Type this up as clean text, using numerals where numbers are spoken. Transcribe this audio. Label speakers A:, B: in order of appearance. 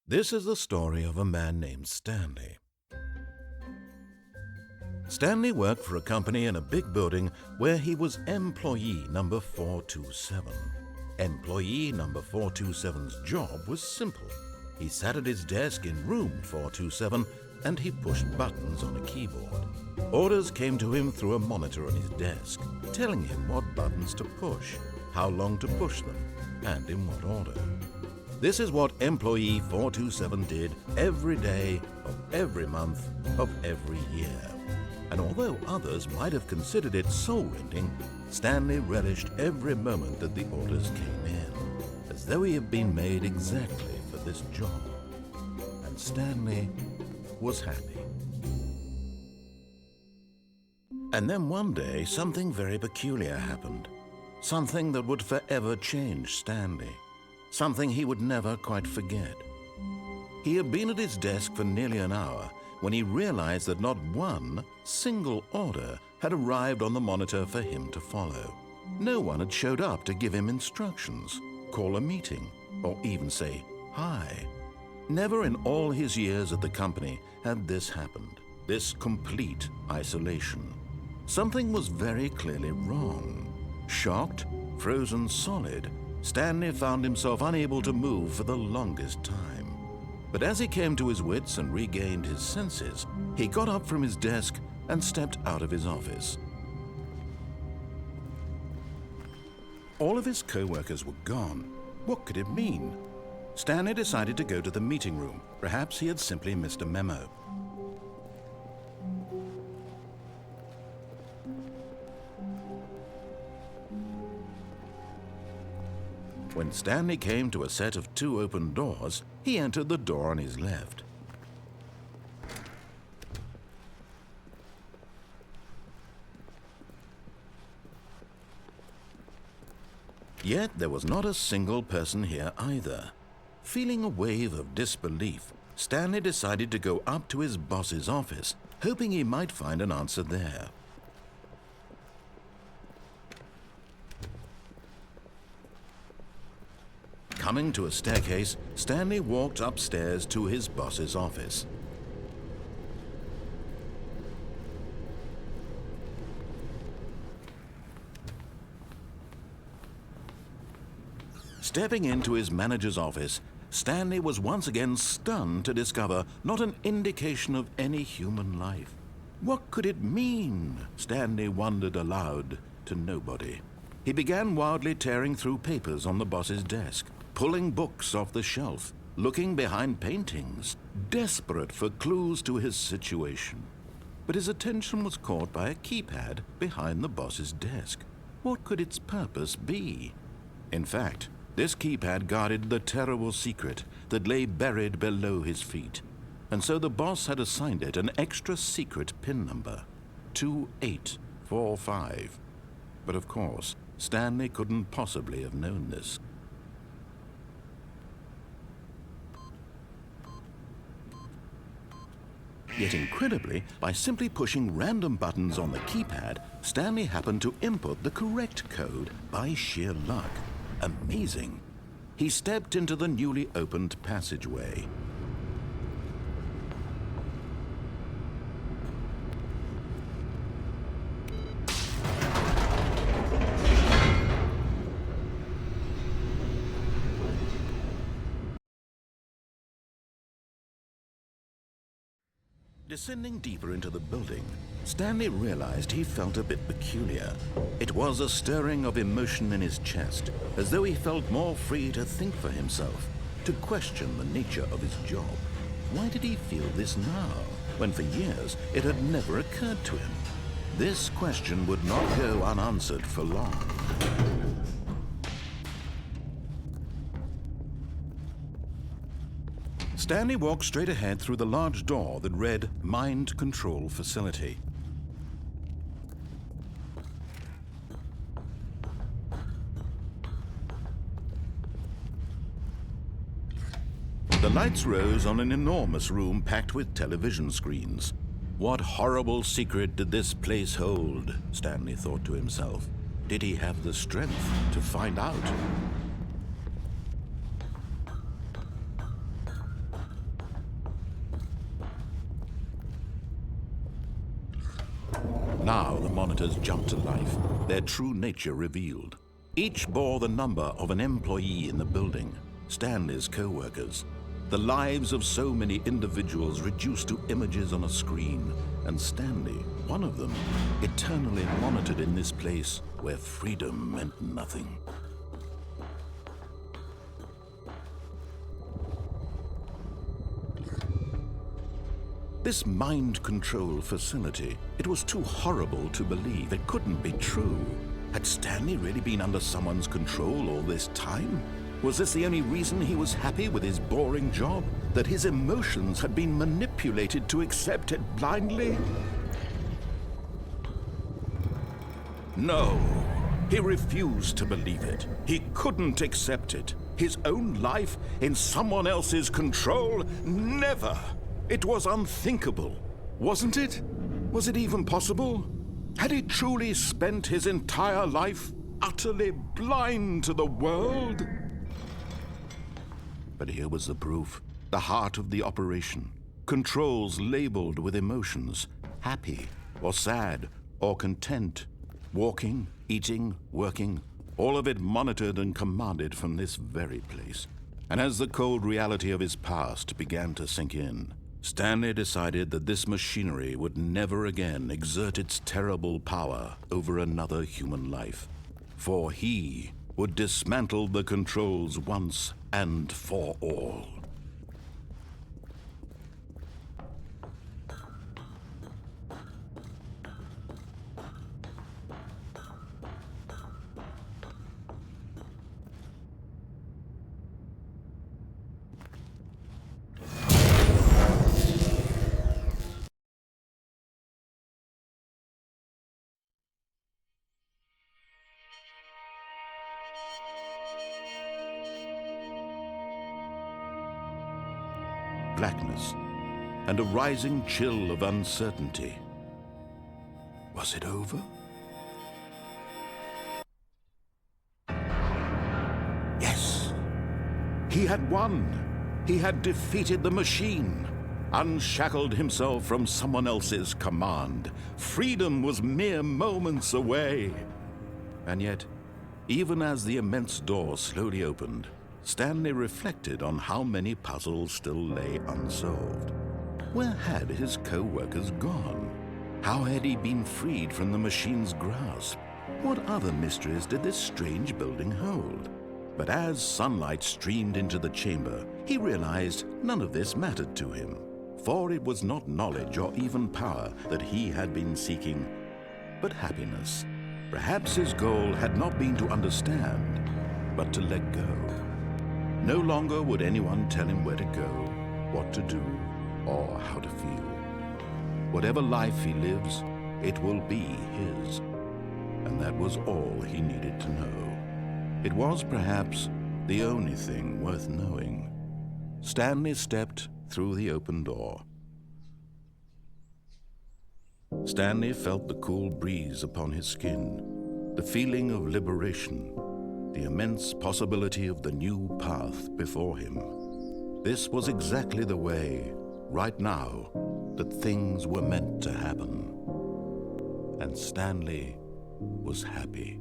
A: This is the story of a man named Stanley. Stanley worked for a company in a big building where he was employee number 427. Employee number 427's job was simple. He sat at his desk in room 427 and he pushed buttons on a keyboard. Orders came to him through a monitor on his desk, telling him what buttons to push, how long to push them, and in what order. This is what employee 427 did every day of every month of every year. And although others might have considered it soul-rending, Stanley relished every moment that the orders came in, as though he had been made exactly for this job. And Stanley was happy. And then one day, something very peculiar happened. Something that would forever change Stanley. Something he would never quite forget. He had been at his desk for nearly an hour when he realized that not one single order had arrived on the monitor for him to follow. No one had showed up to give him instructions, call a meeting, or even say hi. Never in all his years at the company had this happened, this complete isolation. Something was very clearly wrong. Shocked, frozen solid, Stanley found himself unable to move for the longest time. But as he came to his wits and regained his senses, he got up from his desk and stepped out of his office. All of his co-workers were gone. What could it mean? Stanley decided to go to the meeting room. Perhaps he had simply missed a memo. When Stanley came to a set of 2 open doors, he entered the door on his left. Yet there was not a single person here either. Feeling a wave of disbelief, Stanley decided to go up to his boss's office, hoping he might find an answer there. Coming to a staircase, Stanley walked upstairs to his boss's office. Stepping into his manager's office, Stanley was once again stunned to discover not an indication of any human life. What could it mean? Stanley wondered aloud to nobody. He began wildly tearing through papers on the boss's desk, pulling books off the shelf, looking behind paintings, desperate for clues to his situation. But his attention was caught by a keypad behind the boss's desk. What could its purpose be? In fact, this keypad guarded the terrible secret that lay buried below his feet. And so the boss had assigned it an extra secret PIN number, 2845. But of course, Stanley couldn't possibly have known this. Yet incredibly, by simply pushing random buttons on the keypad, Stanley happened to input the correct code by sheer luck. Amazing. He stepped into the newly opened passageway. Descending deeper into the building, Stanley realized he felt a bit peculiar. It was a stirring of emotion in his chest, as though he felt more free to think for himself, to question the nature of his job. Why did he feel this now, when for years it had never occurred to him? This question would not go unanswered for long. Stanley walked straight ahead through the large door that read Mind Control Facility. The lights rose on an enormous room packed with television screens. What horrible secret did this place hold? Stanley thought to himself. Did he have the strength to find out? Now the monitors jumped to life, their true nature revealed. Each bore the number of an employee in the building, Stanley's co-workers. The lives of so many individuals reduced to images on a screen, and Stanley, one of them, eternally monitored in this place where freedom meant nothing. This mind control facility, it was too horrible to believe. It couldn't be true. Had Stanley really been under someone's control all this time? Was this the only reason he was happy with his boring job? That his emotions had been manipulated to accept it blindly? No, he refused to believe it. He couldn't accept it. His own life in someone else's control? Never! It was unthinkable, wasn't it? Was it even possible? Had he truly spent his entire life utterly blind to the world? But here was the proof, the heart of the operation. Controls labeled with emotions, happy or sad or content. Walking, eating, working, all of it monitored and commanded from this very place. And as the cold reality of his past began to sink in, Stanley decided that this machinery would never again exert its terrible power over another human life. For he would dismantle the controls once and for all. Blackness, and a rising chill of uncertainty. Was it over? Yes! He had won! He had defeated the machine, unshackled himself from someone else's command. Freedom was mere moments away. And yet, even as the immense door slowly opened, Stanley reflected on how many puzzles still lay unsolved. Where had his co-workers gone? How had he been freed from the machine's grasp? What other mysteries did this strange building hold? But as sunlight streamed into the chamber, he realized none of this mattered to him. For it was not knowledge or even power that he had been seeking, but happiness. Perhaps his goal had not been to understand, but to let go. No longer would anyone tell him where to go, what to do, or how to feel. Whatever life he lives, it will be his. And that was all he needed to know. It was perhaps the only thing worth knowing. Stanley stepped through the open door. Stanley felt the cool breeze upon his skin, the feeling of liberation, the immense possibility of the new path before him. This was exactly the way, right now, that things were meant to happen. And Stanley was happy.